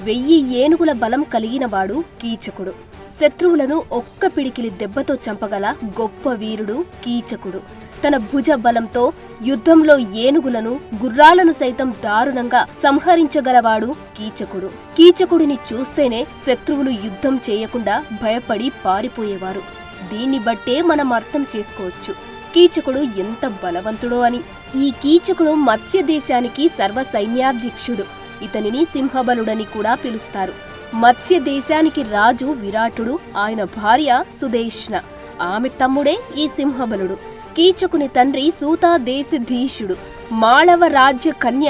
1000 ఏనుగుల బలం కలిగినవాడు కీచకుడు. శత్రువులను ఒక్క పిడికిలి దెబ్బతో చంపగల గొప్ప వీరుడు కీచకుడు. తన భుజ బలంతో యుద్ధంలో ఏనుగులను, గుర్రాలను సైతం దారుణంగా సంహరించగలవాడు కీచకుడు. కీచకుడిని చూస్తేనే శత్రువులు యుద్ధం చేయకుండా భయపడి పారిపోయేవారు. దీన్ని బట్టే మనం అర్థం చేసుకోవచ్చు కీచకుడు ఎంత బలవంతుడో అని. ఈ కీచకుడు మత్స్య దేశానికి సర్వ సైన్యాధ్యక్షుడు. ఇతనిని సింహబలుడని కూడా పిలుస్తారు. మత్స్య దేశానికి రాజు విరాటుడు, ఆయన భార్య సుదేష్ణ. ఆమె తమ్ముడే ఈ సింహబలుడు. కీచకుని తండ్రి సూతాదేశధీషుడు. మాళవ రాజ్య కన్య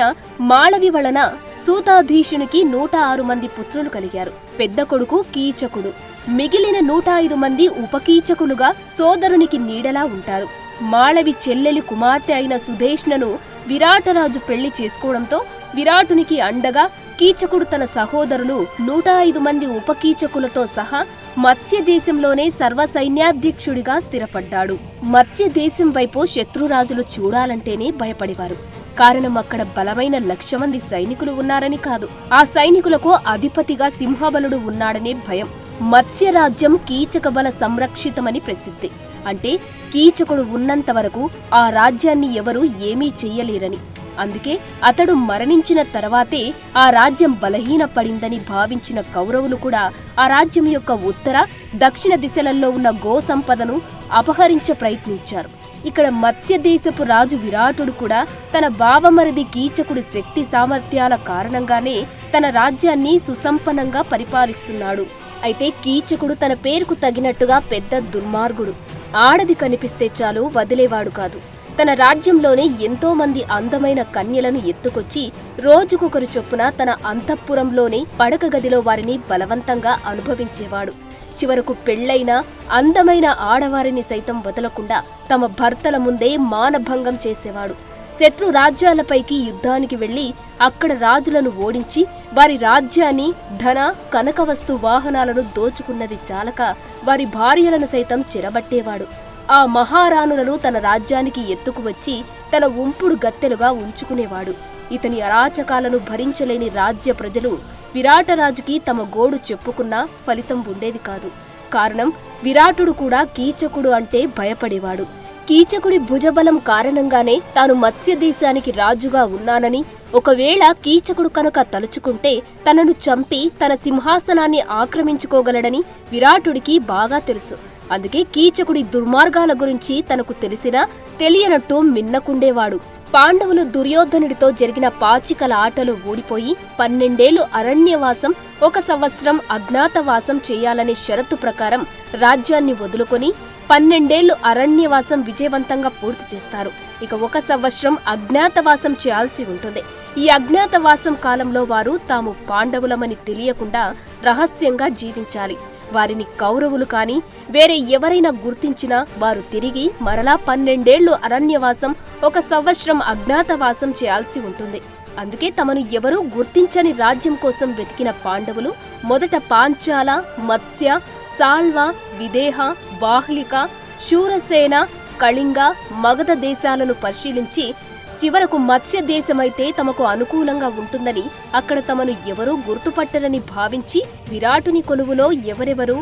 మాళవి వలన సూతాధీషునికి 106 మంది పుత్రులు కలిగారు. పెద్ద కొడుకు కీచకుడు. మిగిలిన 105 మంది ఉపకీచకులుగా సోదరునికి నీడలా ఉంటారు. మాళవి చెల్లెలి కుమార్తె అయిన సుదేష్ణను విరాటరాజు పెళ్లి చేసుకోవడంతో విరాటునికి అండగా కీచకుడు తన సహోదరులు 105 మంది ఉపకీచకులతో సహా మత్స్య దేశంలోనే సర్వసైన్యాధ్యక్షుడిగా స్థిరపడ్డాడు. మత్స్య దేశం వైపు శత్రురాజులు చూడాలంటేనే భయపడేవారు. కారణం అక్కడ బలమైన 1,00,000 మంది సైనికులు ఉన్నారని కాదు, ఆ సైనికులకు అధిపతిగా సింహబలుడు ఉన్నాడనే భయం. మత్స్యరాజ్యం కీచక బల సంరక్షితమని ప్రసిద్ధి. అంటే కీచకుడు ఉన్నంత వరకు ఆ రాజ్యాన్ని ఎవరూ ఏమీ చెయ్యలేరని. అందుకే అతడు మరణించిన తర్వాతే ఆ రాజ్యం బలహీనపడిందని భావించిన కౌరవులు కూడా ఆ రాజ్యం యొక్క ఉత్తర, దక్షిణ దిశలలో ఉన్న గో సంపదను అపహరించ ప్రయత్నించారు. ఇక్కడ మత్స్య దేశపు రాజు విరాటుడు కూడా తన బావమరిది కీచకుడి శక్తి సామర్థ్యాల కారణంగానే తన రాజ్యాన్ని సుసంపన్నంగా పరిపాలిస్తున్నాడు. అయితే కీచకుడు తన పేరుకు తగినట్టుగా పెద్ద దుర్మార్గుడు. ఆడది కనిపిస్తే చాలు వదిలేవాడు కాదు. తన రాజ్యంలోనే ఎంతో మంది అందమైన కన్యలను ఎత్తుకొచ్చి రోజుకొకరు చొప్పున తన అంతఃపురంలోనే పడక గదిలో వారిని బలవంతంగా అనుభవించేవాడు. చివరకు పెళ్లైన అందమైన ఆడవారిని సైతం వదలకుండా తమ భర్తల ముందే మానభంగం చేసేవాడు. శత్రు రాజ్యాలపైకి యుద్ధానికి వెళ్లి అక్కడ రాజులను ఓడించి వారి రాజ్యాన్ని, ధన, కనక వస్తు వాహనాలను దోచుకున్నది చాలక వారి భార్యలను సైతం చెరబట్టేవాడు. ఆ మహారాణులను తన రాజ్యానికి ఎత్తుకువచ్చి తన ఉంపుడు గత్తెలుగా ఉంచుకునేవాడు. ఇతని అరాచకాలను భరించలేని రాజ్య ప్రజలు విరాటరాజుకి తమ గోడు చెప్పుకున్నా ఫలితం ఉండేది కాదు. కారణం విరాటుడు కూడా కీచకుడు అంటే భయపడేవాడు. కీచకుడి భుజబలం కారణంగానే తాను మత్స్య దేశానికి రాజుగా ఉన్నానని, ఒకవేళ కీచకుడు కనుక తలుచుకుంటే తనను చంపి తన సింహాసనాన్ని ఆక్రమించుకోగలడని విరాటుడికి బాగా తెలుసు. అందుకే కీచకుడి దుర్మార్గాల గురించి తనకు తెలిసినా తెలియనట్టు మిన్నకుండేవాడు. పాండవులు దుర్యోధనుడితో జరిగిన పాచికల ఆటలు ఓడిపోయి 12 ఏళ్లు అరణ్యవాసం, 1 సంవత్సరం అజ్ఞాతవాసం చేయాలనే షరతు ప్రకారం రాజ్యాన్ని వదులుకొని 12 ఏళ్లు అరణ్యవాసం విజయవంతంగా పూర్తి చేస్తారు. ఇక 1 సంవత్సరం అజ్ఞాతవాసం చేయాల్సి ఉంటుంది. ఈ అజ్ఞాతవాసం కాలంలో వారు తాము పాండవులమని తెలియకుండా రహస్యంగా జీవించాలి. వారిని కౌరవులు కాని వేరే ఎవరైనా గుర్తించినా వారు తిరిగి మరలా 12 ఏళ్లు అరణ్యవాసం, 1 సంవత్సరం అజ్ఞాతవాసం చేయాల్సి ఉంటుంది. అందుకే తమను ఎవరూ గుర్తించని రాజ్యం కోసం వెతికిన పాండవులు మొదట పాంచాల, మత్స్య, సాల్వ, విదేహ, బాహ్లిక, శూరసేన, కళింగ, మగధ దేశాలను పరిశీలించి చివరకు మత్స్య దేశమైతే తమకు అనుకూలంగా ఉంటుందని, అక్కడ తమను ఎవరూ గుర్తుపట్టరని భావించి విరాటుని కొలువులో ఎవరెవరు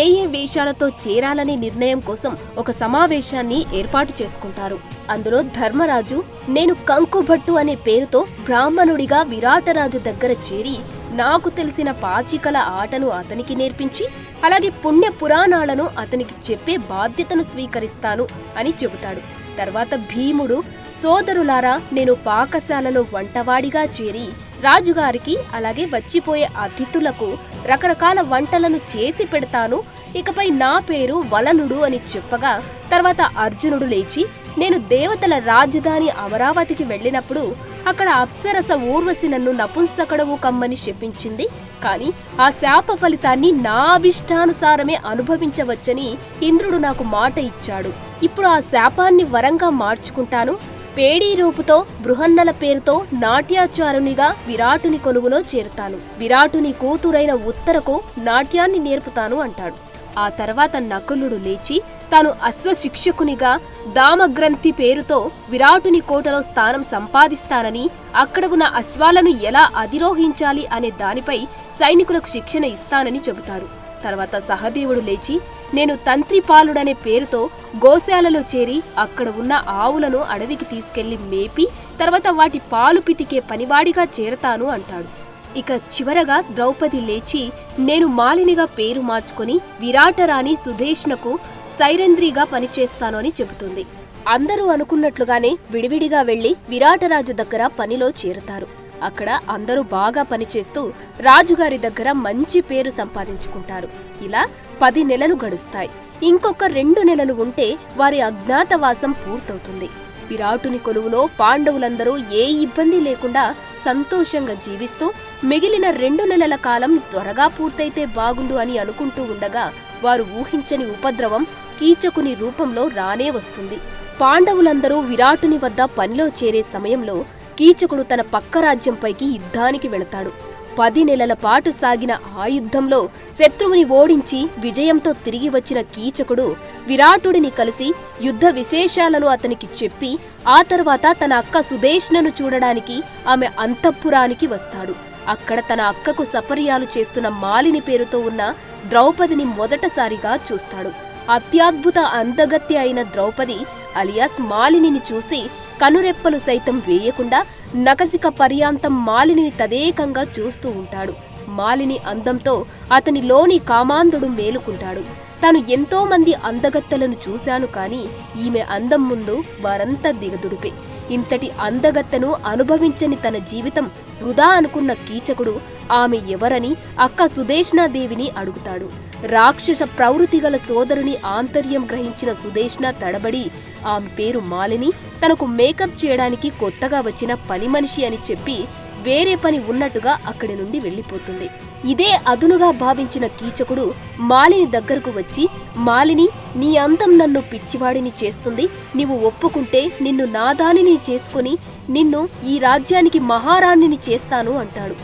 ఏ ఏ వేషాలతో చేరాలనే నిర్ణయం కోసం ఒక సమావేశాన్ని ఏర్పాటు చేసుకుంటారు. అందులో ధర్మరాజు నేను కంకుభట్టు అనే పేరుతో బ్రాహ్మణుడిగా విరాటరాజు దగ్గర చేరి నాకు తెలిసిన పాచికల ఆటను అతనికి నేర్పించి అలాగే పుణ్య పురాణాలను అతనికి చెప్పే బాధ్యతను స్వీకరిస్తాను అని చెబుతాడు. తర్వాత భీముడు సోదరులారా, నేను పాకశాలలో వంటవాడిగా చేరి రాజుగారికి అలాగే వచ్చిపోయే అతిథులకు రకరకాల వంటలను చేసి పెడతాను. ఇకపై నా పేరు వలనుడు అని చెప్పగా తర్వాత అర్జునుడు లేచి నేను దేవతల రాజధాని అమరావతికి వెళ్ళినప్పుడు అక్కడ అప్సరస ఊర్వశి నన్ను నపుంసకుడవు కమ్మని శపించింది. కాని ఆ శాప ఫలితాన్ని నా అభిష్టానుసారమే అనుభవించవచ్చని ఇంద్రుడు నాకు మాట ఇచ్చాడు. ఇప్పుడు ఆ శాపాన్ని వరంగా మార్చుకుంటాను. పేడీ రూపుతో బృహన్నల పేరుతో నాట్యాచారునిగా విరాటుని కొలువులో చేరుతాను. విరాటుని కూతురైన ఉత్తరకు నాట్యాన్ని నేర్పుతాను అంటాడు. ఆ తర్వాత నకులుడు లేచి తాను అశ్వశిక్షకునిగా దామగ్రంథి పేరుతో విరాటుని కోటలో స్థానం సంపాదిస్తానని, అక్కడ ఉన్న అశ్వాలను ఎలా అధిరోహించాలి అనే దానిపై సైనికులకు శిక్షణ ఇస్తానని చెబుతాడు. తర్వాత సహదేవుడు లేచి నేను తంత్రిపాలుడనే పేరుతో గోశాలలో చేరి అక్కడ ఉన్న ఆవులను అడవికి తీసుకెళ్లి మేపి తర్వాత వాటి పాలు పితికే పనివాడిగా చేరతాను అంటాడు. ఇక చివరగా ద్రౌపది లేచి నేను మాలినిగా పేరు మార్చుకొని విరాటరాణి సుధేష్ణకు సైరంధ్రిగా పనిచేస్తాను అని చెబుతుంది. అందరూ అనుకున్నట్లుగానే విడివిడిగా వెళ్లి విరాటరాజు దగ్గర పనిలో చేరతారు. అక్కడ అందరూ బాగా పనిచేస్తూ రాజుగారి దగ్గర మంచి పేరు సంపాదించుకుంటారు. ఇలా 10 నెలలు గడుస్తాయి. ఇంకొక 2 నెలలు ఉంటే వారి అజ్ఞాతవాసం పూర్తవుతుంది. విరాటుని కొలువులో పాండవులందరూ ఏ ఇబ్బంది లేకుండా సంతోషంగా జీవిస్తూ మిగిలిన 2 నెలల కాలం త్వరగా పూర్తయితే బాగుండు అని అనుకుంటూ ఉండగా వారు ఊహించని ఉపద్రవం కీచకుని రూపంలో రానే వస్తుంది. పాండవులందరూ విరాటుని వద్ద పనిలో చేరే సమయంలో కీచకుడు తన పక్క రాజ్యంపైకి యుద్ధానికి వెళతాడు. 10 నెలల పాటు సాగిన ఆ యుద్ధంలో శత్రువుని ఓడించి విజయంతో తిరిగి వచ్చిన కీచకుడు విరాటుడిని కలిసి యుద్ధ విశేషాలను అతనికి చెప్పి ఆ తర్వాత తన అక్క సుధేష్ణను చూడడానికి ఆమె అంతఃపురానికి వస్తాడు. అక్కడ తన అక్కకు సపర్యాలు చేస్తున్న మాలిని పేరుతో ఉన్న ద్రౌపదిని మొదటసారిగా చూస్తాడు. అత్యద్భుత అందగత్య అయిన ద్రౌపది అలియాస్ మాలినిని చూసి కనురెప్పలు సైతం వేయకుండా నకసిక పర్యాంతం మాలినిని తదేకంగా చూస్తూ ఉంటాడు. మాలిని అందంతో అతనిలోని కామాంధుడు మేలుకుంటాడు. తాను ఎంతో మంది అందగత్తెలను చూశాను కాని ఈమె అందం ముందు వారంతా దిగదుడిపే. ఇంతటి అందగత్తెను అనుభవించని తన జీవితం వృధా అనుకున్న కీచకుడు ఆమె ఎవరని అక్క సుధేష్ణాదేవిని అడుగుతాడు. రాక్షస ప్రవృత్తి గల సోదరుని ఆంతర్యం గ్రహించిన సుధేష్ణ తడబడి ఆమె పేరు మాలిని, తనకు మేకప్ చేయడానికి కొత్తగా వచ్చిన పని మనిషి అని చెప్పి వేరే పని ఉన్నట్టుగా అక్కడి నుండి వెళ్లిపోతుంది. ఇదే అదునుగా భావించిన కీచకుడు మాలిని దగ్గరకు వచ్చి మాలిని, నీ అందం నన్ను పిచ్చివాడిని చేస్తుంది. నీవు ఒప్పుకుంటే నిన్ను నాదానిని చేసుకుని నిన్ను ఈ రాజ్యానికి మహారాణిని చేస్తాను అంటాడు.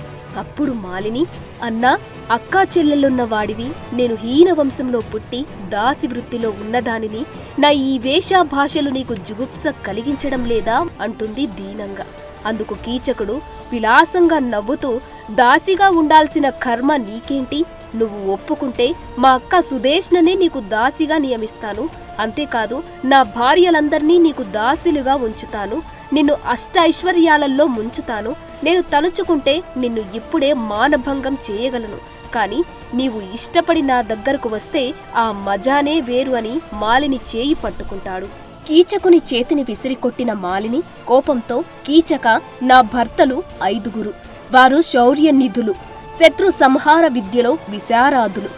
అప్పుడు మాలిని, అన్నా, అక్కా చెల్లెలున్న వాడివి, నేను హీన వంశంలో పుట్టి దాసి వృత్తిలో ఉన్నదానిని, నా ఈ వేషాభాషలు నీకు జుగుప్స కలిగించడం లేదా అంటుంది దీనంగా. అందుకు కీచకుడు విలాసంగా నవ్వుతూ, దాసిగా ఉండాల్సిన కర్మ నీకేంటి? నువ్వు ఒప్పుకుంటే మా అక్క సుధేష్ణనే నీకు దాసిగా నియమిస్తాను. అంతేకాదు నా భార్యలందర్నీ నీకు దాసిలుగా ఉంచుతాను. నిన్ను అష్టైశ్వర్యాలలో ముంచుతాను. నేను తలుచుకుంటే నిన్ను ఇప్పుడే మానభంగం చేయగలను. కాని నీవు ఇష్టపడి నా దగ్గరకు వస్తే ఆ మజానే వేరు అని మాలిని చేయి పట్టుకుంటాడు. కీచకుని చేతిని విసిరికొట్టిన మాలిని కోపంతో, కీచక, నా భర్తలు 5. వారు శౌర్యనిధులు, శత్రు సంహార విద్యలో విశారాదులు,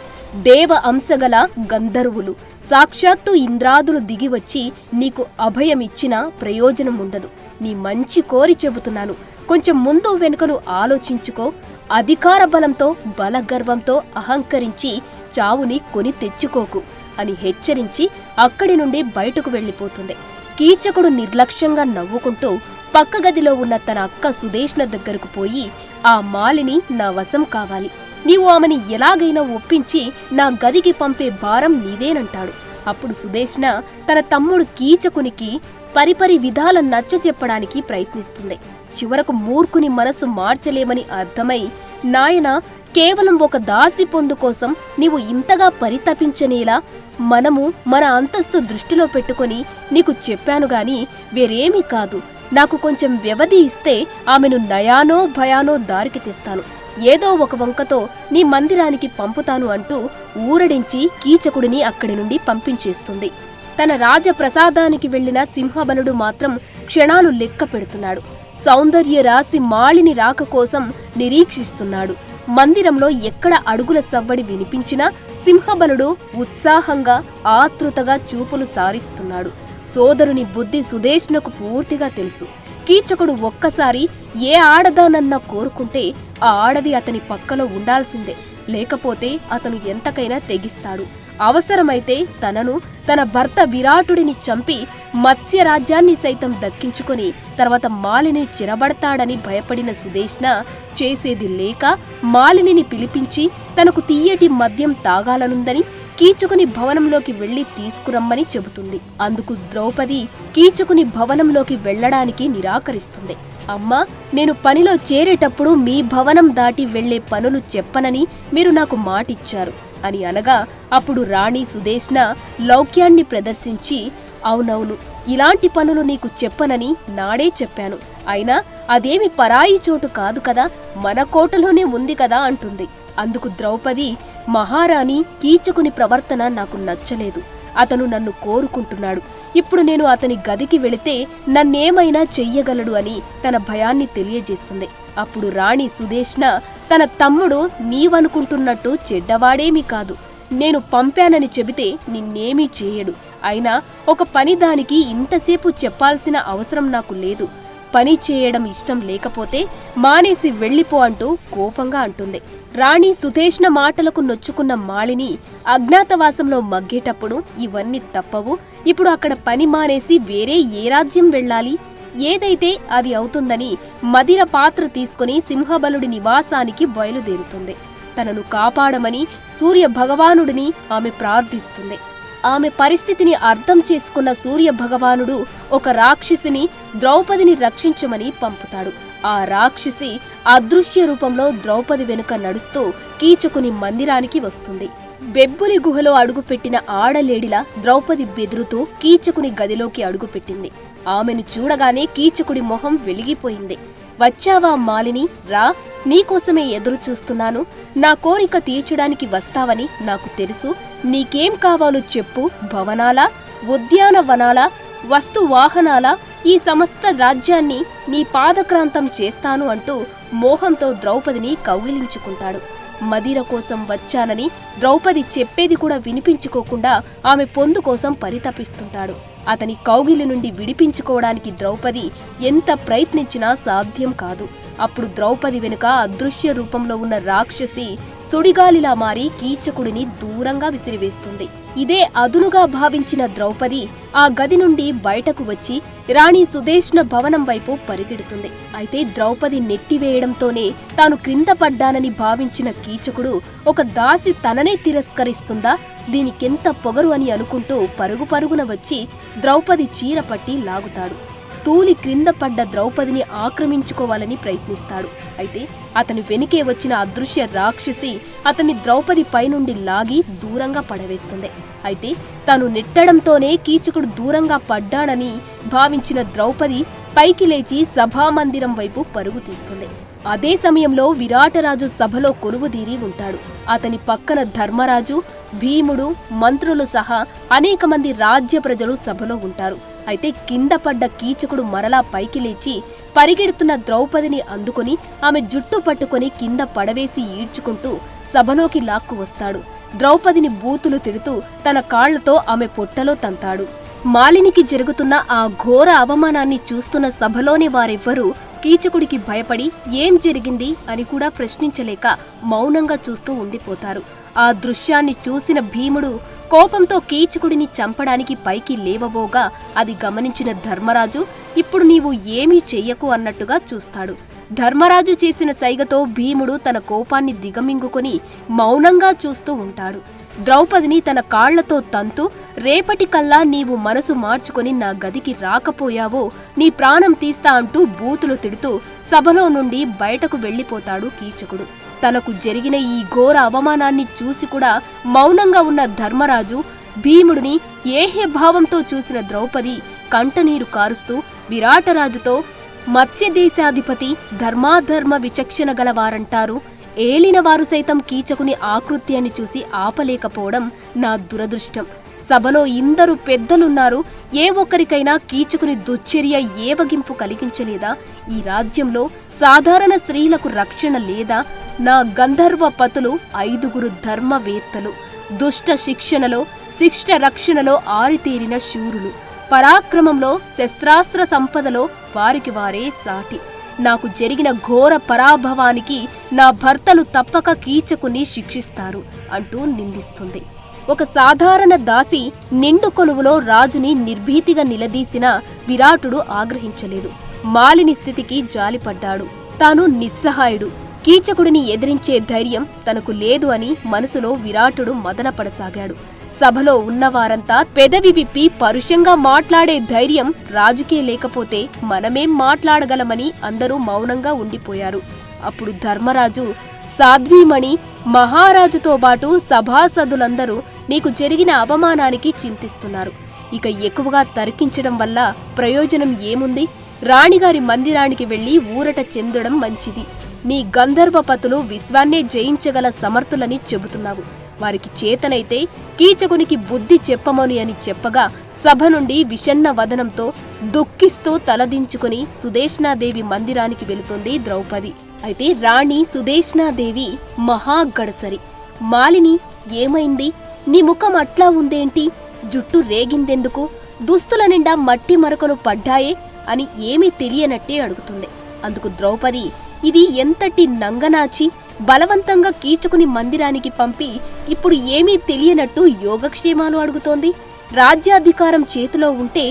దేవ అంశగల గంధర్వులు. సాక్షాత్తు ఇంద్రాదులు దిగివచ్చి నీకు అభయమిచ్చినా ప్రయోజనముండదు. నీ మంచి కోరి చెబుతున్నాను, కొంచెం ముందు వెనుకలు ఆలోచించుకో. అధికార బలంతో బలగర్వంతో అహంకరించి చావుని కొని తెచ్చుకోకు అని హెచ్చరించి అక్కడి నుండి బయటకు వెళ్లిపోతుంది. కీచకుడు నిర్లక్ష్యంగా నవ్వుకుంటూ పక్క గదిలో ఉన్న తన అక్క సుధేష్ణ దగ్గరకు పోయి, ఆ మాలిని నా వశం కావాలి. నీవు ఆమెని ఎలాగైనా ఒప్పించి నా గదికి పంపే భారం నీదేనంటాడు. అప్పుడు సుధేష్ణ తన తమ్ముడు కీచకునికి పరిపరి విధాల నచ్చ చెప్పడానికి ప్రయత్నిస్తుంది. చివరకు మూర్ఖుని మనసు మార్చలేమని అర్థమై, నాయనా, కేవలం ఒక దాసి పొందు కోసం నీవు ఇంతగా పరితపించనేలా? మనము మన అంతస్తు దృష్టిలో పెట్టుకొని నీకు చెప్పాను గాని వేరేమీ కాదు. నాకు కొంచెం వ్యవధి ఇస్తే ఆమెను నయానో భయానో దారికి తెస్తాను. ఏదో ఒక వంకతో నీ మందిరానికి పంపుతాను అంటూ ఊరడించి కీచకుడిని అక్కడి నుండి పంపించేస్తుంది. తన రాజప్రసాదానికి వెళ్లిన సింహబలుడు మాత్రం క్షణాలు లెక్క పెడుతున్నాడు. సౌందర్య రాశి మాలిని రాక కోసం నిరీక్షిస్తున్నాడు. మందిరంలో ఎక్కడ అడుగుల సవ్వడి వినిపించినా సింహబలుడు ఉత్సాహంగా ఆతృతగా చూపులు సారిస్తున్నాడు. సోదరుని బుద్ధి సుధేష్ణకు పూర్తిగా తెలుసు. కీచకుడు ఒక్కసారి ఏ ఆడదానన్నా కోరుకుంటే ఆ ఆడది అతని పక్కలో ఉండాల్సిందే, లేకపోతే అతను ఎంతకైనా తెగిస్తాడు. అవసరమైతే తనను, తన భర్త విరాటుడిని చంపి మత్స్య రాజ్యాన్ని సైతం దక్కించుకొని తర్వాత మాలిని చిరబడతాడని భయపడిన సుధేష్ణ చేసేది లేక మాలినిని పిలిపించి తనకు తీయటి మద్యం తాగాలనుందని, కీచకుని భవనంలోకి వెళ్లి తీసుకురమ్మని చెబుతుంది. అందుకు ద్రౌపది కీచకుని భవనంలోకి వెళ్లడానికి నిరాకరిస్తుంది. అమ్మా, నేను పనిలో చేరేటప్పుడు మీ భవనం దాటి వెళ్లే పనులు చెప్పనని మీరు నాకు మాటిచ్చారు అని అనగా, అప్పుడు రాణి సుదేష్ణ లౌక్యాన్ని ప్రదర్శించి, అవునవును, ఇలాంటి పనులు నీకు చెప్పనని నాడే చెప్పాను. అయినా అదేమి పరాయి చోటు కాదు కదా, మన కోటలోనే ఉంది కదా అంటుంది. అందుకు ద్రౌపది, మహారాణి, కీచకుని ప్రవర్తన నాకు నచ్చలేదు. అతను నన్ను కోరుకుంటున్నాడు. ఇప్పుడు నేను అతని గదికి వెళితే నన్నేమైనా చెయ్యగలడు అని తన భయాన్ని తెలియజేస్తుంది. అప్పుడు రాణి సుదేష్ణ, తన తమ్ముడు నీవనుకుంటున్నట్టు చెడ్డవాడేమీ కాదు. నేను పంపానని చెబితే నిన్నేమీ చేయడు. అయినా ఒక పని దానికి ఇంతసేపు చెప్పాల్సిన అవసరం నాకు లేదు. పని చేయడం ఇష్టం లేకపోతే మానేసి వెళ్ళిపో అంటూ కోపంగా అంటుంది. రాణి సుదేష్ణ మాటలకు నొచ్చుకున్న మాలిని అజ్ఞాతవాసంలో మగ్గేటప్పుడు ఇవన్నీ తప్పవు. ఇప్పుడు అక్కడ పని మానేసి వేరే ఏ రాజ్యం వెళ్ళాలి? ఏదైతే అది అవుతుందని మదిర పాత్ర తీసుకుని సింహబలుడి నివాసానికి బయలుదేరుతుంది. తనను కాపాడమని సూర్య భగవానుడిని ఆమె ప్రార్థిస్తుంది. ఆమె పరిస్థితిని అర్థం చేసుకున్న సూర్య భగవానుడు ఒక రాక్షసిని ద్రౌపదిని రక్షించమని పంపుతాడు. ఆ రాక్షసి అదృశ్య రూపంలో ద్రౌపది వెనుక నడుస్తూ కీచకుని మందిరానికి వస్తుంది. బెబ్బులి గుహలో అడుగుపెట్టిన ఆడలేడిలా ద్రౌపది బెదురుతూ కీచకుని గదిలోకి అడుగుపెట్టింది. ఆమెను చూడగానే కీచకుడి మొహం వెలిగిపోయింది. వచ్చావా మాలిని, రా, నీకోసమే ఎదురు చూస్తున్నాను. నా కోరిక తీర్చడానికి వస్తావని నాకు తెలుసు. నీకేం కావాలో చెప్పు. భవనాలా, ఉద్యానవనాలా, వస్తువాహనాలా, ఈ సమస్త రాజ్యాన్ని నీ పాదక్రాంతం చేస్తాను అంటూ మోహంతో ద్రౌపదిని కౌగిలించుకుంటాడు. మదిర కోసం వచ్చానని ద్రౌపది చెప్పేది కూడా వినిపించుకోకుండా ఆమె పొందు కోసం పరితపిస్తుంటాడు. అతని కౌగిలి నుండి విడిపించుకోవడానికి ద్రౌపది ఎంత ప్రయత్నించినా సాధ్యం కాదు. అప్పుడు ద్రౌపది వెనుక అదృశ్య రూపంలో ఉన్న రాక్షసి సుడిగాలిలా మారి కీచకుడిని దూరంగా విసిరివేస్తుంది. ఇదే అదునుగా భావించిన ద్రౌపది ఆ గది నుండి బయటకు వచ్చి రాణి సుదేష్ణ భవనం వైపు పరిగెడుతుంది. అయితే ద్రౌపది నెట్టివేయడంతోనే తాను క్రింద పడ్డానని భావించిన కీచకుడు ఒక దాసి తననే తిరస్కరిస్తుందా, దీనికెంత పొగరు అని అనుకుంటూ పరుగు పరుగున వచ్చి ద్రౌపది చీర పట్టి లాగుతాడు. తూలి క్రింద పడ్డ ద్రౌపదిని ఆక్రమించుకోవాలని ప్రయత్నిస్తాడు. అయితే అతని వెనుకే వచ్చిన అదృశ్య రాక్షసి అతన్ని ద్రౌపది పైనుండి లాగి దూరంగా పడవేస్తుంది. అయితే తాను నెట్టడంతోనే కీచకుడు దూరంగా పడ్డాడని భావించిన ద్రౌపది పైకి లేచి సభామందిరం వైపు పరుగు తీస్తుంది. అదే సమయంలో విరాటరాజు సభలో కొలువుదీరి ఉంటాడు. అతని పక్కన ధర్మరాజు, భీముడు, మంత్రులు సహా అనేక మంది రాజ్య ప్రజలు సభలో ఉంటారు. అయితే కింద పడ్డ కీచకుడు మరలా పైకి లేచి పరిగెడుతున్న ద్రౌపదిని అందుకుని ఆమె జుట్టు పట్టుకుని కింద పడవేసి ఈడ్చుకుంటూ సభలోకి లాక్కు వస్తాడు. ద్రౌపదిని బూతులు తిడుతూ తన కాళ్లతో ఆమె పొట్టలో తంతాడు. మాలినికి జరుగుతున్న ఆ ఘోర అవమానాన్ని చూస్తున్న సభలోని వారెవ్వరూ కీచకుడికి భయపడి ఏం జరిగింది అని కూడా ప్రశ్నించలేక మౌనంగా చూస్తూ ఉండిపోతారు. ఆ దృశ్యాన్ని చూసిన భీముడు కోపంతో కీచకుడిని చంపడానికి పైకి లేవబోగా అది గమనించిన ధర్మరాజు, ఇప్పుడు నీవు ఏమీ చెయ్యకు అన్నట్టుగా చూస్తాడు. ధర్మరాజు చేసిన సైగతో భీముడు తన కోపాన్ని దిగమింగుకొని మౌనంగా చూస్తూ ఉంటాడు. ద్రౌపదిని తన కాళ్లతో తంతు, రేపటికల్లా నీవు మనసు మార్చుకొని నా గదికి రాకపోయావో నీ ప్రాణం తీస్తా అంటూ బూతులు తిడుతూ సభలో నుండి బయటకు వెళ్లిపోతాడు కీచకుడు. తనకు జరిగిన ఈ ఘోర అవమానాన్ని చూసి కూడా మౌనంగా ఉన్న ధర్మరాజు భీముడిని ఏహ్యభావంతో చూసిన ద్రౌపది కంటనీరు కారుస్తూ విరాటరాజుతో, మత్స్యదేశాధిపతి ధర్మాధర్మ విచక్షణ గలవారంటారు. ఏలినవారు సైతం కీచకుని ఆకృత్యాన్ని చూసి ఆపలేకపోవడం నా దురదృష్టం. సభలో ఇందరు పెద్దలున్నారు. ఏ ఒక్కరికైనా కీచకుని దుశ్చర్య ఏవగింపు కలిగించలేదా? ఈ రాజ్యంలో సాధారణ స్త్రీలకు రక్షణ లేదా? నా గంధర్వ పతులు 5 ధర్మవేత్తలు, దుష్ట శిక్షణలో శిష్ట రక్షణలో ఆరితేరిన శూరులు, పరాక్రమంలో శస్త్రాస్త్ర సంపదలో వారికి వారే సాటి. నాకు జరిగిన ఘోర పరాభవానికి నా భర్తలు తప్పక కీచకుని శిక్షిస్తారు అంటూ నిందిస్తుంది. ఒక సాధారణ దాసి నిండు కొలువులో రాజుని నిర్భీతిగా నిలదీసిన విరాటుడు ఆగ్రహించలేదు. మాలిని స్థితికి జాలిపడ్డాడు. తాను నిస్సహాయుడు. కీచకుడిని ఎదిరించే ధైర్యం తనకు లేదు అని మనసులో విరాటుడు మదనపడసాగాడు. సభలో ఉన్నవారంతా పెదవి విప్పి పరుషంగా మాట్లాడే ధైర్యం రాజుకే లేకపోతే మనమేం మాట్లాడగలమని అందరూ మౌనంగా ఉండిపోయారు. అప్పుడు ధర్మరాజు, సాధ్వీమణి, మహారాజుతో పాటు సభాసదులందరూ నీకు జరిగిన అవమానానికి చింతిస్తున్నారు. ఇక ఎక్కువగా తర్కించడం వల్ల ప్రయోజనం ఏముంది? రాణిగారి మందిరానికి వెళ్లి ఊరట చెందడం మంచిది. నీ గంధర్వపతులు విశ్వాన్నే జయించగల సమర్థులని చెబుతున్నావు. వారికి చేతనైతే కీచకునికి బుద్ధి చెప్పమని అని చెప్పగా సభ నుండి విషణ్ణ వదనంతో దుఃఖిస్తూ తలదించుకుని సుదేష్ణాదేవి మందిరానికి వెళుతుంది ద్రౌపది. అయితే రాణి సుదేష్ణాదేవి మహాగడసరి. మాలిని, ఏమైంది? నీ ముఖం అట్లా ఉందేంటి? జుట్టు రేగిందెందుకు? దుస్తుల నిండా మట్టి మరకలు పడ్డాయే అని ఏమీ తెలియనట్టే అడుగుతుంది. అందుకు ద్రౌపది, ఇది ఎంతటి నంగనాచి! బలవంతంగా కీచకుని మందిరానికి పంపి ఇప్పుడు ఏమీ తెలియనట్టు యోగక్షేమాలు అడుగుతోంది. రాజ్యాధికారం చేతిలో ఉంటే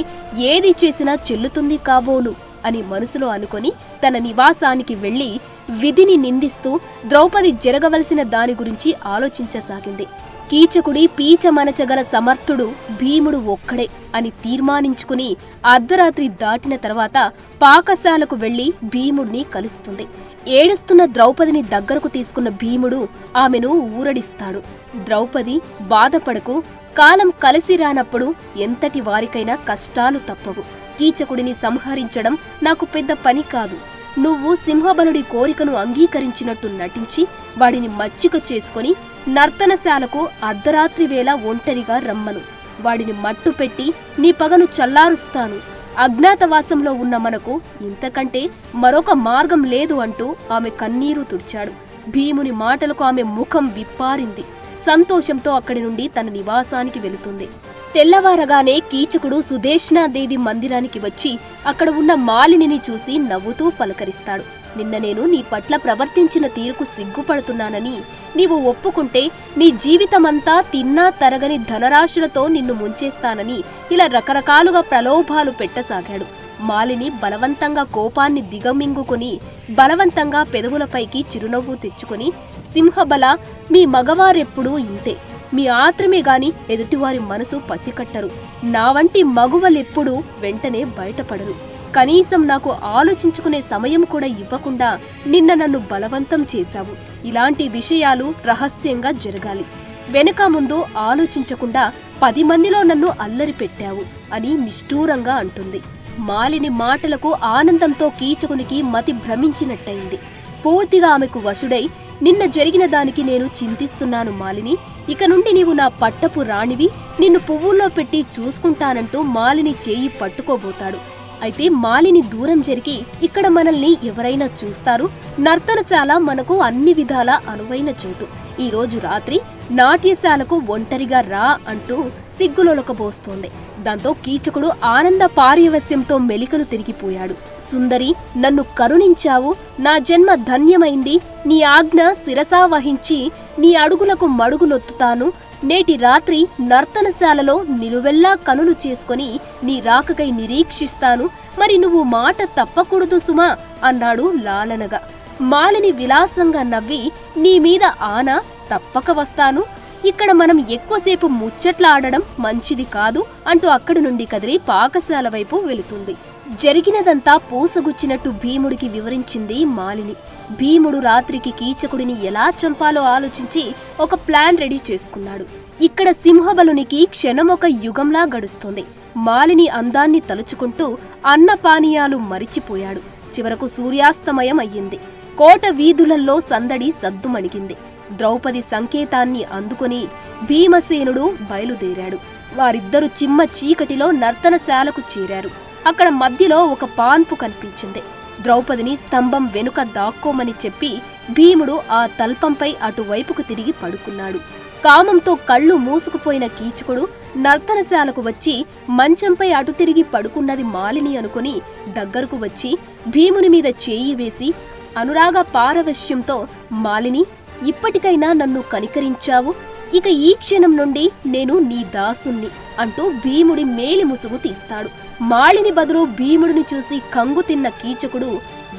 ఏది చేసినా చెల్లుతుంది కాబోలు అని మనసులో అనుకొని తన నివాసానికి వెళ్లి విధిని నిందిస్తూ ద్రౌపది జరగవలసిన దాని గురించి ఆలోచించసాగింది. కీచకుడి పీచమనచగల సమర్థుడు భీముడు ఒక్కడే అని తీర్మానించుకుని అర్ధరాత్రి దాటిన తర్వాత పాకశాలకు వెళ్లి భీముడిని కలుస్తుంది. ఏడుస్తున్న ద్రౌపదిని దగ్గరకు తీసుకున్న భీముడు ఆమెను ఊరడిస్తాడు. ద్రౌపది, బాధపడకు, కాలం కలిసి రానప్పుడు ఎంతటి వారికైనా కష్టాలు తప్పవు. కీచకుడిని సంహరించడం నాకు పెద్ద పని కాదు. నువ్వు సింహబలుడి కోరికను అంగీకరించినట్టు నటించి వాడిని మచ్చిక చేసుకుని నర్తనశాలకు అర్ధరాత్రి వేళ ఒంటరిగా రమ్మను. వాడిని మట్టుపెట్టి నీ పగను చల్లారుస్తాను. అజ్ఞాతవాసంలో ఉన్న మనకు ఇంతకంటే మరొక మార్గం లేదు అంటూ ఆమె కన్నీరు తుడిచాడు. భీముని మాటలకు ఆమె ముఖం విప్పారింది. సంతోషంతో అక్కడి నుండి తన నివాసానికి వెళుతుంది. తెల్లవారగానే కీచకుడు సుదేష్ణాదేవి మందిరానికి వచ్చి అక్కడ ఉన్న మాలినిని చూసి నవ్వుతూ పలకరిస్తాడు. నిన్న నేను నీ పట్ల ప్రవర్తించిన తీరుకు సిగ్గుపడుతున్నానని నీవు ఒప్పుకుంటే నీ జీవితమంతా తిన్నా తరగని ధనరాశులతో నిన్ను ముంచేస్తానని ఇలా రకరకాలుగా ప్రలోభాలు పెట్టసాగాడు. మాలిని బలవంతంగా కోపాన్ని దిగమింగుకుని బలవంతంగా పెదవులపైకి చిరునవ్వు తెచ్చుకుని, సింహబల, మీ మగవారెప్పుడూ ఇంతే. మీ ఆత్రమే గాని ఎదుటివారి మనసు పసికట్టరు. నా వంటి మగువలెప్పుడూ వెంటనే బయటపడరు. కనీసం నాకు ఆలోచించుకునే సమయం కూడా ఇవ్వకుండా నిన్న నన్ను బలవంతం చేశావు. ఇలాంటి విషయాలు రహస్యంగా జరగాలి. వెనుక ముందు ఆలోచించకుండా 10 మందిలో నన్ను అల్లరి పెట్టావు అని నిష్ఠూరంగా అంటుంది. మాలిని మాటలకు ఆనందంతో కీచకునికి మతి భ్రమించినట్టయింది. పూర్తిగా ఆమెకు వశుడై, నిన్న జరిగిన దానికి నేను చింతిస్తున్నాను మాలిని. ఇక నుండి నీవు నా పట్టపు రాణివి. నిన్ను పువ్వుల్లో పెట్టి చూసుకుంటానంటూ మాలిని చేయి పట్టుకోబోతాడు. అయితే మాలిని దూరం జరిగి, ఇక్కడ మనల్ని ఎవరైనా చూస్తారు? నర్తనశాల మనకు అన్ని విధాల అనువైన చోటు. ఈరోజు రాత్రి నాట్యశాలకు ఒంటరిగా రా అంటూ సిగ్గులొలకబోస్తోంది. దాంతో కీచకుడు ఆనంద పార్యవస్యంతో మెలికలు తిరిగిపోయాడు. సుందరి, నన్ను కరుణించావు. నా జన్మ ధన్యమైంది. నీ ఆజ్ఞ శిరసా వహించి నీ అడుగులకు మడుగులొత్తుతాను. నేటి రాత్రి నర్తనశాలలో నిలువెల్లా కనులు చేసుకుని నీ రాకకై నిరీక్షిస్తాను. మరి నువ్వు మాట తప్పకూడదు సుమా అన్నాడు లాలనగా. మాలిని విలాసంగా నవ్వి, నీ మీద ఆనా, తప్పక వస్తాను. ఇక్కడ మనం ఎక్కువసేపు ముచ్చట్లాడడం మంచిది కాదు అంటూ అక్కడి నుండి కదిలి పాకశాల వైపు వెళుతుంది. జరిగినదంతా పూసగుచ్చినట్టు భీముడికి వివరించింది మాలిని. భీముడు రాత్రికి కీచకుడిని ఎలా చంపాలో ఆలోచించి ఒక ప్లాన్ రెడీ చేసుకున్నాడు. ఇక్కడ సింహబలునికి క్షణమొక యుగంలా గడుస్తోంది. మాలిని అందాన్ని తలుచుకుంటూ అన్నపానీయాలు మరిచిపోయాడు. చివరకు సూర్యాస్తమయం అయ్యింది. కోట వీధులల్లో సందడి సద్దుమణిగింది. ద్రౌపది సంకేతాన్ని అందుకుని భీమసేనుడు బయలుదేరాడు. వారిద్దరూ చిమ్మ చీకటిలో నర్తనశాలకు చేరారు. అక్కడ మధ్యలో ఒక పాన్పు కనిపించింది. ద్రౌపదిని స్తంభం వెనుక దాక్కోమని చెప్పి భీముడు ఆ తల్పంపై అటువైపుకు తిరిగి పడుకున్నాడు. కామంతో కళ్ళు మూసుకుపోయిన కీచకుడు నర్తనశాలకు వచ్చి మంచంపై అటు తిరిగి పడుకున్నది మాలిని అనుకుని దగ్గరకు వచ్చి భీముని మీద చేయి వేసి అనురాగ పారవశ్యంతో, మాలిని, ఇప్పటికైనా నన్ను కనికరించావు. ఇక ఈ క్షణం నుండి నేను నీ దాసుణ్ణి అంటూ భీముడి మేలి ముసుగు తీస్తాడు. మాలిని బదులు భీముడిని చూసి కంగు తిన్న కీచకుడు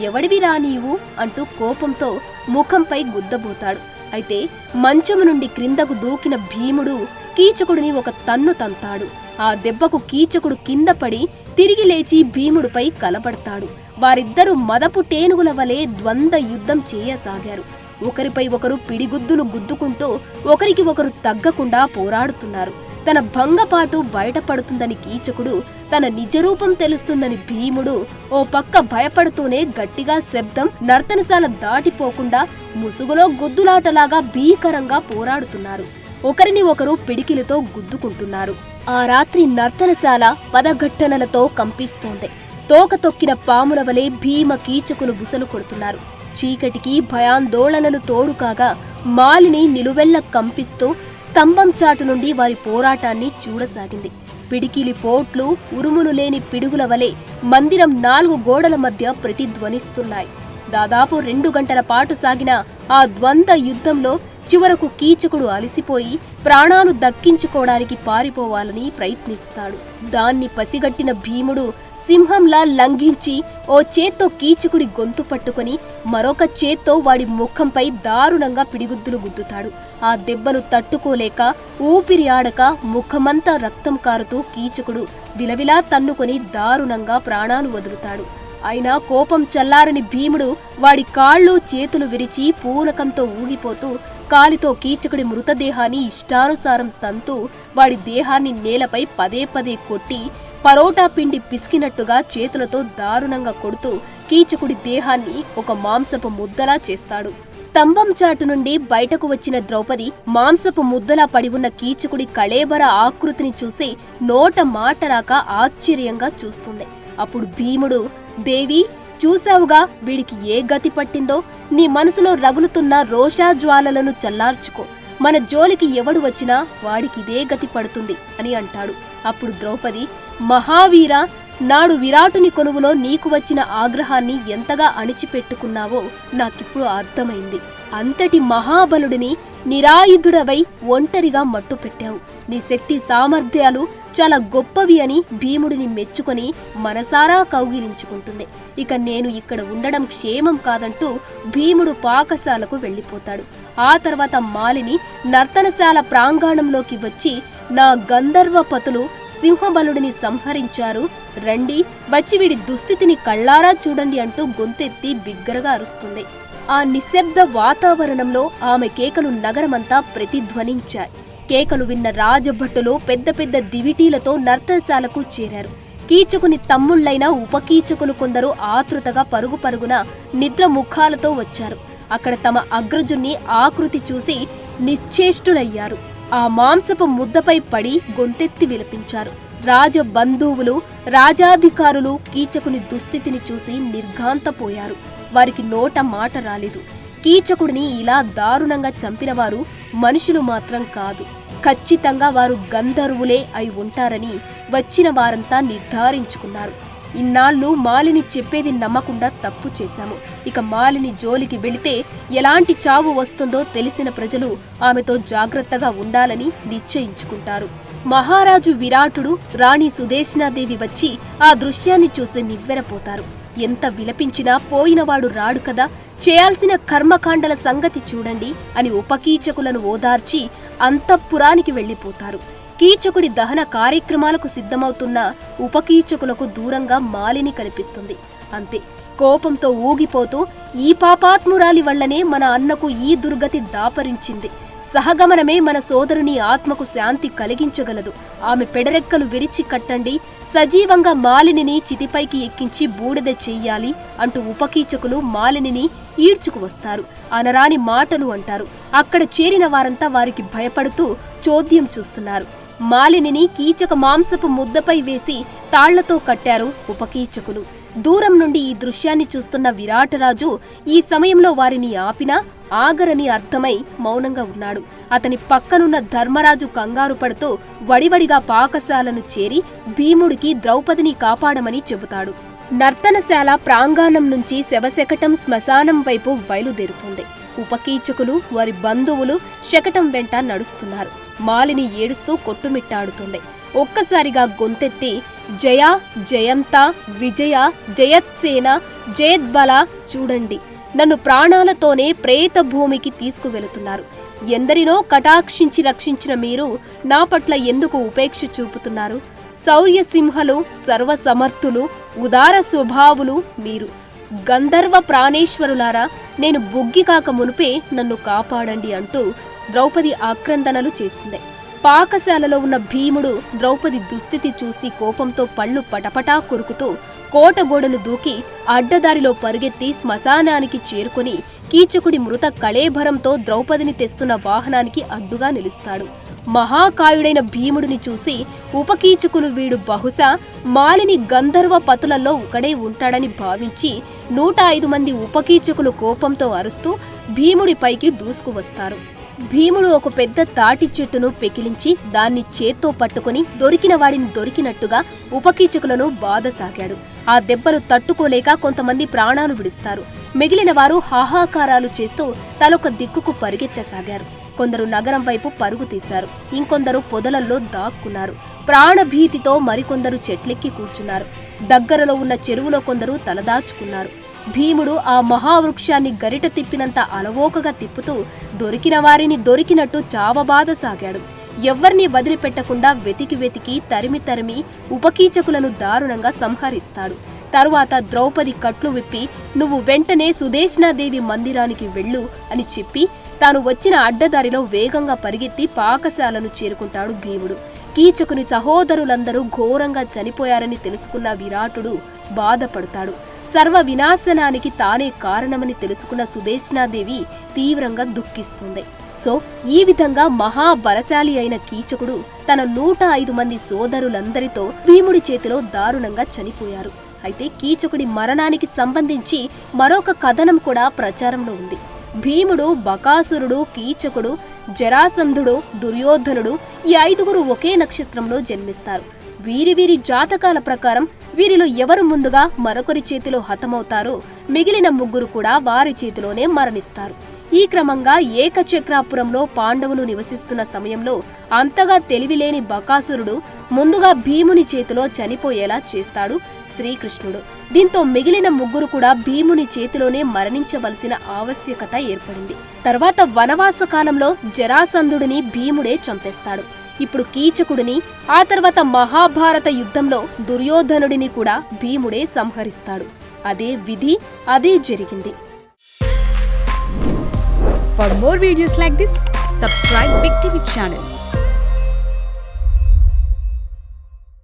ఎవడివిరా నీవు అంటూ కోపంతో ముఖంపై గుద్దబోతాడు. అయితే మంచము నుండి క్రిందకు దూకిన భీముడు కీచకుడిని ఒక తన్ను తంతాడు. ఆ దెబ్బకు కీచకుడు కింద పడి తిరిగి లేచి భీముడిపై కలబడతాడు. వారిద్దరూ మదపు టేనుగుల వలె ద్వంద్వ యుద్ధం చేయసాగారు. ఒకరిపై ఒకరు పిడిగుద్దులు గుద్దుకుంటూ ఒకరికి ఒకరు తగ్గకుండా పోరాడుతున్నారు. తన భంగపాటు బయటపడుతుందని కీచకుడు, తన నిజరూపం తెలుస్తుందని భీముడు ఓ పక్క భయపడుతూనే గట్టిగా శబ్దం నర్తనశాల దాటిపోకుండా ముసుగులో గుద్దులాటలాగా భీకరంగా పోరాడుతున్నారు. ఒకరిని ఒకరు పిడికిలతో గుద్దుకుంటున్నారు. ఆ రాత్రి నర్తనశాల పదఘట్టనలతో కంపిస్తోంది. తోక తొక్కిన పాముల వలె భీమ కీచకులు బుసలు కొడుతున్నారు. చీకటికి భయాందోళనలు తోడుకాగా మాలిని నిలువెల్ల కంపిస్తూ స్తంభం చాటు నుండి వారి పోరాటాన్ని చూడసాగింది. పిడికిలి పోట్లు ఉరుములు లేని పిడుగుల వలె మందిరం 4 గోడల మధ్య ప్రతిధ్వనిస్తున్నాయి. దాదాపు 2 గంటల పాటు సాగిన ఆ ద్వంద్వ యుద్ధంలో చివరకు కీచకుడు అలసిపోయి ప్రాణాలు దక్కించుకోవడానికి పారిపోవాలని ప్రయత్నిస్తాడు. దాన్ని పసిగట్టిన భీముడు సింహంలా లంఘించి ఓ చేత్తో కీచకుడి గొంతు పట్టుకుని మరొక చేత్తో వాడి ముఖంపై దారుణంగా పిడిగుద్దులు గుద్దుతాడు. ఆ దెబ్బను తట్టుకోలేక ఊపిరి ఆడక ముఖమంతా రక్తం కారుతూ కీచకుడు విలవిలా తన్నుకొని దారుణంగా ప్రాణాలు వదులుతాడు. అయినా కోపం చల్లారని భీముడు వాడి కాళ్ళు చేతులు విరిచి పూనకంతో ఊగిపోతూ కాలితో కీచకుడి మృతదేహాన్ని ఇష్టానుసారం తంతూ వాడి దేహాన్ని నేలపై పదే పదే కొట్టి పరోటా పిండి పిసికినట్టుగా చేతులతో దారుణంగా కొడుతూ కీచకుడి దేహాన్ని ఒక మాంసపు ముద్దలా చేస్తాడు. స్తంభం చాటు నుండి బయటకు వచ్చిన ద్రౌపది మాంసపు ముద్దలా పడి ఉన్న కీచకుడి కళేబర ఆకృతిని చూసి నోట మాట రాక ఆశ్చర్యంగా చూస్తుంది. అప్పుడు భీముడు, దేవి చూశావుగా వీడికి ఏ గతి పట్టిందో, నీ మనసులో రగులుతున్న రోషాజ్వాలలను చల్లార్చుకో, మన జోలికి ఎవడు వచ్చినా వాడికి ఇదే గతి పడుతుంది అని అంటాడు. అప్పుడు ద్రౌపది, మహావీర, నాడు విరాటుని కొనువులో నీకు వచ్చిన ఆగ్రహాన్ని ఎంతగా అణిచిపెట్టుకున్నావో నాకిప్పుడు అర్థమైంది. అంతటి మహాబలుడిని నిరాయుధుడవై ఒంటరిగా మట్టు పెట్టావు. నీ శక్తి సామర్థ్యాలు చాలా గొప్పవి అని భీముడిని మెచ్చుకొని మనసారా కౌగిలించుకుంటుంది. ఇక నేను ఇక్కడ ఉండడం క్షేమం కాదంటూ భీముడు పాకశాలకు వెళ్ళిపోతాడు. ఆ తర్వాత మాలిని నర్తనశాల ప్రాంగణంలోకి వచ్చి, నా గంధర్వపతులు సింహబలుడిని సంహరించారు, రండి వచ్చి వీడి దుస్థితిని కళ్ళారా చూడండి అంటూ గొంతెత్తి బిగ్గరగా అరుస్తుంది. ఆ నిశ్శబ్ద వాతావరణంలో ఆమె కేకలు నగరమంతా ప్రతిధ్వనించాయి. కేకలు విన్న రాజభటులు పెద్ద పెద్ద దివిటీలతో నర్తనశాలకు చేరారు. కీచకుని తమ్ముళ్లైన ఉపకీచకులు కొందరు ఆతృతగా పరుగు పరుగున నిద్ర ముఖాలతో వచ్చారు. అక్కడ తమ అగ్రజుణ్ణి ఆకృతి చూసి నిశ్చేష్టులయ్యారు. ఆ మాంసపు ముద్దపై పడి గొంతెత్తి విలపించారు. రాజబంధువులు, రాజాధికారులు కీచకుని దుస్థితిని చూసి నిర్ఘాంతపోయారు. వారికి నోట మాట రాలేదు. కీచకుడిని ఇలా దారుణంగా చంపినవారు మనుషులు మాత్రం కాదు, ఖచ్చితంగా వారు గంధర్వులే అయి ఉంటారని వచ్చిన వారంతా నిర్ధారించుకున్నారు. ఇన్నాళ్ళు మాలిని చెప్పేది నమ్మకుండా తప్పు చేశాము. ఇక మాలిని జోలికి వెళితే ఎలాంటి చావు వస్తుందో తెలిసిన ప్రజలు ఆమెతో జాగ్రత్తగా ఉండాలని నిశ్చయించుకుంటారు. మహారాజు విరాటుడు, రాణి సుదేశనాదేవి వచ్చి ఆ దృశ్యాన్ని చూసి నివ్వెరపోతారు. ఎంత విలపించినా పోయినవాడు రాడు కదా, చేయాల్సిన కర్మకాండల సంగతి చూడండి అని ఉపకీచకులను ఓదార్చి అంతఃపురానికి వెళ్లిపోతారు. కీచకుడి దహన కార్యక్రమాలకు సిద్ధమవుతున్న ఉపకీచకులకు దూరంగా మాలిని కనిపిస్తుంది. అంతే, కోపంతో ఊగిపోతూ, ఈ పాపాత్మురాలి వల్లనే మన అన్నకు ఈ దుర్గతి దాపరించింది. సహగమనమే మన సోదరుని ఆత్మకు శాంతి కలిగించగలదు. ఆమె పెడరెక్కలు విరిచి కట్టండి, సజీవంగా మాలినిని చితిపైకి ఎక్కించి బూడిద చెయ్యాలి అంటూ ఉపకీచకులు మాలినిని ఈడ్చుకు వస్తారు. అనరాని మాటలు అంటారు. అక్కడ చేరిన వారంతా వారికి భయపడుతూ చోద్యం చూస్తున్నారు. మాలినిని కీచక మాంసపు ముద్దపై వేసి తాళ్లతో కట్టారు ఉపకీచకులు. దూరం నుండి ఈ దృశ్యాన్ని చూస్తున్న విరాటరాజు ఈ సమయంలో వారిని ఆపినా ఆగరని అర్థమై మౌనంగా ఉన్నాడు. అతని పక్కనున్న ధర్మరాజు కంగారు పడుతూ వడివడిగా పాకశాలను చేరి భీముడికి ద్రౌపదిని కాపాడమని చెబుతాడు. నర్తనశాల ప్రాంగణం నుంచి శవశకటం శ్మశానం వైపు బయలుదేరుతుంది. ఉపకీచకులు, వారి బంధువులు శకటం వెంట నడుస్తున్నారు. మాలిని ఏడుస్తూ కొట్టుమిట్టాడుతుంది. ఒక్కసారిగా గొంతెత్తి, జయ, జయంత, విజయ, జయత్సేన, జయద్బల చూడండి, నన్ను ప్రాణాలతోనే ప్రేత భూమికి తీసుకువెళుతున్నారు. ఎందరినో కటాక్షించి రక్షించిన మీరు నా పట్ల ఎందుకు ఉపేక్ష చూపుతున్నారు? శౌర్యసింహలు, సర్వసమర్థులు, ఉదార స్వభావులు మీరు. గంధర్వ ప్రాణేశ్వరులారా, నేను బొగ్గి కాక మునుపే నన్ను కాపాడండి అంటూ ద్రౌపది ఆక్రందనలు చేసింది. పాకశాలలో ఉన్న భీముడు ద్రౌపది దుస్థితి చూసి కోపంతో పళ్ళు పటపటా కొరుకుతూ కోటగోడను దూకి అడ్డదారిలో పరుగెత్తి శ్మశానానికి చేరుకుని కీచకుడి మృత కళేభరంతో ద్రౌపదిని తెస్తున్న వాహనానికి అడ్డుగా నిలుస్తాడు. మహాకాయుడైన భీముడిని చూసి ఉపకీచకులు వీడు బహుశా మాలిని గంధర్వ పతులలో ఒకడే ఉంటాడని భావించి 105 మంది ఉపకీచకులు కోపంతో అరుస్తూ భీముడిపైకి దూసుకువస్తారు. భీముడు ఒక పెద్ద తాటి చెట్టును పెకిలించి దాన్ని చేత్తో పట్టుకుని దొరికిన వాడిని దొరికినట్టుగా ఉపకీచకులను బాధసాగాడు. ఆ దెబ్బలు తట్టుకోలేక కొంతమంది ప్రాణాలు విడుస్తారు. మిగిలిన వారు హాహాకారాలు చేస్తూ తలొక దిక్కుకు పరిగెత్తసాగారు. కొందరు నగరం వైపు పరుగు తీశారు. ఇంకొందరు పొదలల్లో దాక్కున్నారు. ప్రాణభీతితో మరికొందరు చెట్లెక్కి కూర్చున్నారు. దగ్గరలో ఉన్న చెరువులో కొందరు తలదాచుకున్నారు. భీముడు ఆ మహావృక్షాన్ని గరిట తిప్పినంత అలవోకగా తిప్పుతూ దొరికిన వారిని దొరికినట్టు చావబాదసాగాడు. ఎవ్వర్నీ వదిలిపెట్టకుండా వెతికి తరిమి ఉపకీచకులను దారుణంగా సంహరిస్తాడు. తరువాత ద్రౌపది కట్లు విప్పి, నువ్వు వెంటనే సుదేశనాదేవి మందిరానికి వెళ్ళు అని చెప్పి తాను వచ్చిన అడ్డదారిలో వేగంగా పరిగెత్తి పాకశాలను చేరుకుంటాడు భీముడు. కీచకుని సహోదరులందరూ ఘోరంగా చనిపోయారని తెలుసుకున్న విరాటుడు బాధపడతాడు. సర్వ వినాశనానికి తానే కారణమని తెలుసుకున్న సుదేశనాదేవి తీవ్రంగా దుఃఖిస్తుంది. సో ఈ విధంగా మహాబలశాలి అయిన కీచకుడు తన 105 మంది సోదరులందరితో భీముడి చేతిలో దారుణంగా చనిపోయారు. అయితే కీచకుడి మరణానికి సంబంధించి మరొక కథనం కూడా ప్రచారంలో ఉంది. భీముడు, బకాసురుడు, కీచకుడు, జరాసంధుడు, దుర్యోధనుడు ఈ 5గురు ఒకే నక్షత్రంలో జన్మిస్తారు. వీరి జాతకాల ప్రకారం వీరిలో ఎవరు ముందుగా మరొకరి చేతిలో హతమవుతారో మిగిలిన 3 కూడా వారి చేతిలోనే మరణిస్తారు. ఈ క్రమంగా ఏకచక్రాపురంలో పాండవులు నివసిస్తున్న సమయంలో అంతగా తెలివిలేని బకాసురుడు ముందుగా భీముని చేతిలో చనిపోయేలా చేస్తాడు శ్రీకృష్ణుడు. దీంతో మిగిలిన 3 కూడా భీముని చేతిలోనే మరణించవలసిన ఆవశ్యకత ఏర్పడింది. తర్వాత వనవాస కాలంలో జరాసంధుడిని భీముడే చంపేస్తాడు. ఇప్పుడు కీచకుడిని, ఆ తర్వాత మహాభారత యుద్ధంలో దుర్యోధనుడిని కూడా భీముడే సంహరిస్తాడు. అదే విధి, అదే జరిగింది. For more videos like this, subscribe Big TV channel.